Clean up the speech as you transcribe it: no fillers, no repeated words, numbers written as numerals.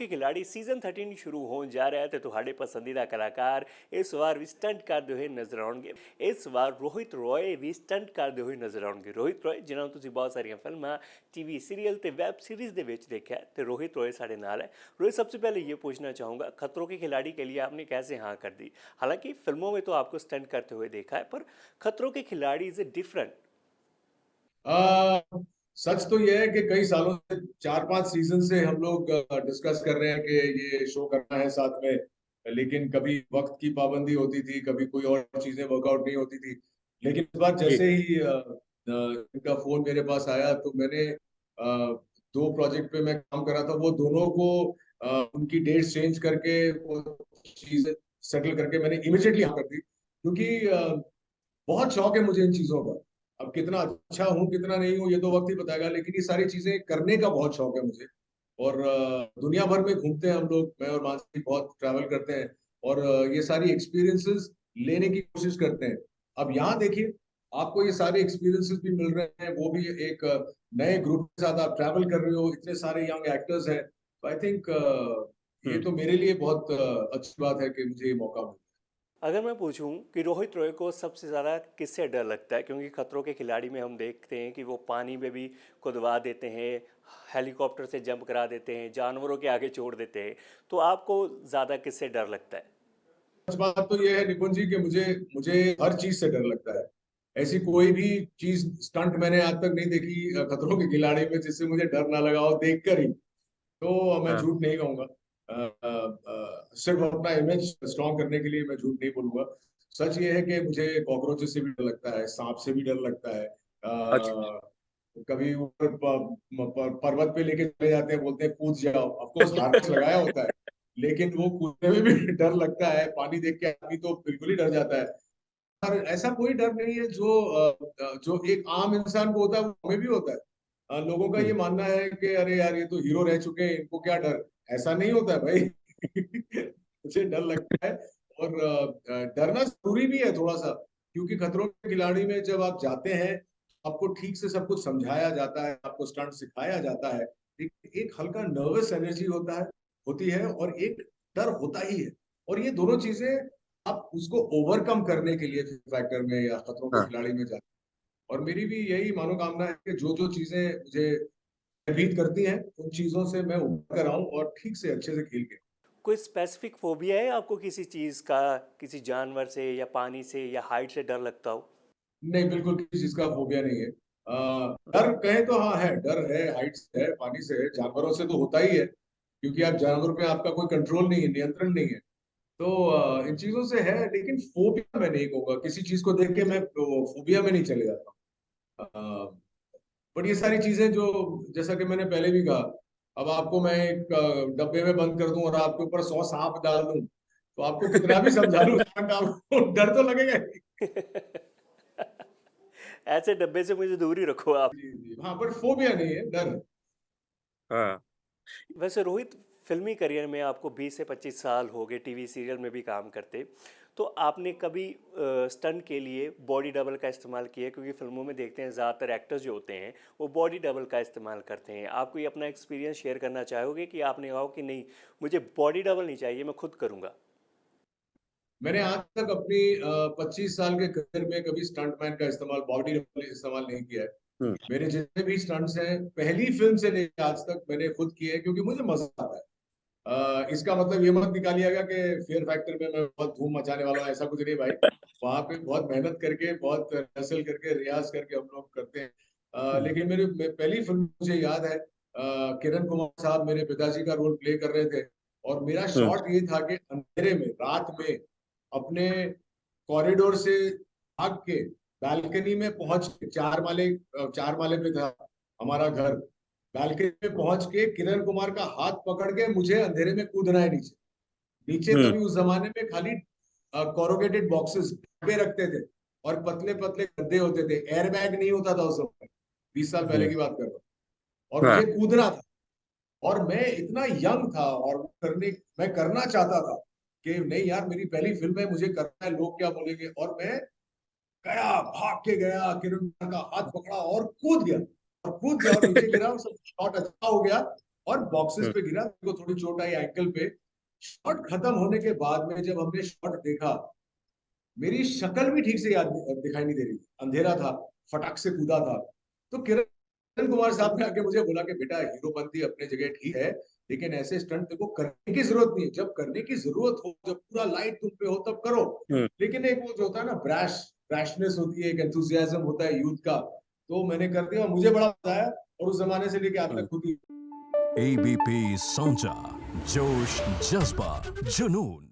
के खिलाड़ी सीजन 13 शुरू ਹੋਣ ਜਾ ਰਿਹਾ ਹੈ ਤੇ ਤੁਹਾਡੇ ਪਸੰਦੀਦਾ ਕਲਾਕਾਰ ਇਸ ਵਾਰ ਵੀ ਸਟੰਟ ਕਰਦੇ ਹੋਏ ਨਜ਼ਰ ਆਉਣਗੇ। ਇਸ ਵਾਰ ਰੋਹਿਤ ਰॉय ਵੀ ਸਟੰਟ ਕਰਦੇ ਹੋਏ ਨਜ਼ਰ ਆਉਣਗੇ। ਰੋਹਿਤ ਰॉय ਜਿਨ੍ਹਾਂ ਨੂੰ ਤੁਸੀਂ ਬਹੁਤ ਸਾਰੀਆਂ ਫਿਲਮਾਂ, टीवी सीरियल ਤੇ ਵੈਬ सीरीज ਦੇ ਵਿੱਚ देखा है तो रोहित रॉय साढ़े नाल है। रोहित, सबसे पहले ये पूछना चाहूँगा, खतरों के खिलाड़ी के लिए आपने कैसे हाँ कर दी? हालांकि फिल्मों में तो आपको स्टंट करते हुए देखा है, पर खतरों के खिलाड़ी इज डिफरेंट। सच तो यह है कि कई सालों से 4-5 सीजन से हम लोग डिस्कस कर रहे हैं कि ये शो करना है साथ में, लेकिन कभी वक्त की पाबंदी होती थी, कभी कोई और चीजें वर्कआउट नहीं होती थी। लेकिन इस बार जी। जैसे ही इनका फोन मेरे पास आया तो मैंने 2 प्रोजेक्ट पे मैं काम कर रहा था, वो दोनों को उनकी डेट चेंज करके वो चीजें सेटल करके मैंने इमिडिएटली हाँ कर दी, क्योंकि बहुत शौक है मुझे इन चीजों का। अब कितना अच्छा हूँ कितना नहीं हूँ ये तो वक्त ही बताएगा, लेकिन ये सारी चीजें करने का बहुत शौक है मुझे। और दुनिया भर में घूमते हैं हम लोग, मैं और मानसी बहुत ट्रैवल करते हैं और ये सारी एक्सपीरियंसेस लेने की कोशिश करते हैं। अब यहाँ देखिए, आपको ये सारे एक्सपीरियंसेस भी मिल रहे हैं, वो भी एक नए ग्रुप के साथ आप ट्रैवल कर रहे हो, इतने सारे यंग एक्टर्स हैं। तो आई थिंक ये तो मेरे लिए बहुत अच्छी बात है कि मुझे ये मौका मिला। अगर मैं पूछूं कि रोहित रॉय को सबसे ज़्यादा किससे डर लगता है, क्योंकि खतरों के खिलाड़ी में हम देखते हैं कि वो पानी में भी कुदवा देते हैं, हेलीकॉप्टर से जंप करा देते हैं, जानवरों के आगे छोड़ देते हैं, तो आपको ज़्यादा किससे डर लगता है? सच बात तो ये है निकुंज जी कि मुझे मुझे हर चीज से डर लगता है। ऐसी कोई भी चीज स्टंट मैंने आज तक नहीं देखी खतरों के खिलाड़ी में जिससे मुझे डर ना लगा हो देखकर ही। तो मैं हाँ। झूठ नहीं कहूंगा। सिर्फ अपना इमेज स्ट्रॉन्ग करने के लिए मैं झूठ नहीं बोलूंगा। सच ये है कि मुझे कॉकरोचेस से भी डर लगता है, सांप से भी डर लगता है। अच्छा। कभी ऊपर पर्वत पे लेके चले जाते हैं, बोलते हैं कूद जाओ, ऑफ कोर्स हार्नेस लगाया होता है, लेकिन वो कूदने में भी डर लगता है। पानी देख के आदमी तो बिल्कुल ही डर जाता है। और ऐसा कोई डर नहीं है जो जो एक आम इंसान को होता है वो हमें भी होता है। लोगों का ये हम्म। मानना है कि अरे यार ये तो हीरो रह चुके हैं, इनको क्या डर। ऐसा नहीं होता है भाई। मुझे डर लगता है और डरना जरूरी भी है थोड़ा सा, क्योंकि खतरों के खिलाड़ी में जब आप जाते हैं आपको ठीक से सब कुछ समझाया जाता है, आपको स्टंट सिखाया जाता है। एक हल्का नर्वस एनर्जी होती है और एक डर होता ही है। और ये दोनों चीजें आप उसको ओवरकम करने के लिए फैक्टर में या खतरों के हाँ। खिलाड़ी में जाते हैं। और मेरी भी यही मनोकामना है कि जो जो चीजें मुझे भयभीत करती हैं उन चीजों से मैं उभर कर आऊं और ठीक से अच्छे से खेल के। कोई स्पेसिफिक फोबिया है आपको किसी चीज़ का, किसी जानवर से या पानी से या हाइट से डर लगता हो? नहीं, बिल्कुल किसी चीज का फोबिया नहीं है। डर कहें तो हाँ है, डर है, हाइट से है, पानी से है, जानवरों से तो होता ही है, क्योंकि आप जानवर पे आपका कोई कंट्रोल नहीं है, नियंत्रण नहीं है। तो इन चीजों से है, लेकिन फोबिया मैं नहीं कहूंगा। किसी चीज को देख के मैं फोबिया में नहीं चले जाता। बट ये सारी चीजें जो, जैसा कि मैंने पहले भी कहा, अब आपको मैं एक डब्बे में बंद कर दूं और आपके ऊपर 100 सांप डाल दूं, तो आपको कितना भी समझा लूं आपको डर तो लगेगा ही। ऐसे डब्बे से मुझे दूर ही रखो आप। जी जी हाँ, बट फोबिया नहीं है, डर है। हाँ। वैसे रोहित, फिल्मी करियर में आपको 20 से 25 साल हो गए, टीवी सीरियल में भी काम करते, तो आपने कभी स्टंट के लिए बॉडी डबल का इस्तेमाल किया? क्योंकि फिल्मों में देखते हैं ज़्यादातर एक्टर्स जो होते हैं वो बॉडी डबल का इस्तेमाल करते हैं। आप कोई अपना एक्सपीरियंस शेयर करना चाहोगे कि आपने कहा कि नहीं, मुझे बॉडी डबल नहीं चाहिए, मैं खुद करूँगा? मैंने आज तक अपनी 25 साल के करियर में कभी स्टंटमैन का इस्तेमाल, बॉडी इस्तेमाल नहीं किया है। हम्म। मेरे जितने भी स्टंट्स हैं पहली फिल्म से लेकर आज तक मैंने खुद किए हैं, क्योंकि मुझे मजा आता है। इसका मतलब ये मत निकालिएगा कि फियर फैक्टर में मैं बहुत धूम मचाने वाला हूँ, ऐसा कुछ नहीं भाई। वहां पे बहुत मेहनत करके, बहुत हसल करके, रियाज करके हम लोग करते हैं। हम्म। लेकिन पहली फिल्म मुझे याद है, किरण कुमार साहब मेरे पिताजी का रोल प्ले कर रहे थे, और मेरा हम्म। शॉट ये था कि अंधेरे में रात में अपने कॉरिडोर से भाग के बालकनी में पहुंच के, 4 माले पे था हमारा घर, बालकनी में पहुंच के किरण कुमार का हाथ पकड़ के मुझे अंधेरे में कूदना है नीचे। नीचे हम्म। तभी उस जमाने में खाली कोरोगेटेड बॉक्सेस पे रखते थे और पतले पतले गद्दे होते थे, एयर बैग नहीं होता था उस समय, 20 साल पहले हम्म। की बात कर रहा हूँ। और मुझे हाँ। कूदना था, और मैं इतना यंग था और मैं करना चाहता था कि नहीं यार मेरी पहली फिल्म है, मुझे करना है, लोग क्या बोलेंगे। और मैं गया, भाग के गया, किरण कुमार का हाथ पकड़ा और कूद गया, और नीचे गिरा और सब शॉट अच्छा हो गया। और बॉक्सेस पे गिरा, मेरे को थोड़ी चोट आई एंकल पे। शॉट खत्म होने के बाद में जब हमने शॉट देखा, मेरी शक्ल भी ठीक से याद दिखाई नहीं दे रही थी, अंधेरा था, फटाक से कूदा था। तो किरण कुमार साहब ने आके मुझे बोला कि बेटा हीरोपंती अपने जगह ठीक है, लेकिन ऐसे स्टंट तेरे को करने की जरूरत नहीं है, जब करने की जरूरत हो, जब पूरा लाइट तुम पे हो तब करो। लेकिन एक वो जो होता है ना, ब्रैशनेस होती है, एक एंथुसियाज्म होता है यूथ का, तो मैंने कर दिया, मुझे बड़ा मजा आया। और उस जमाने से लेके आज तक खुद ही एबीपी साझा, जोश, जज्बा, जुनून।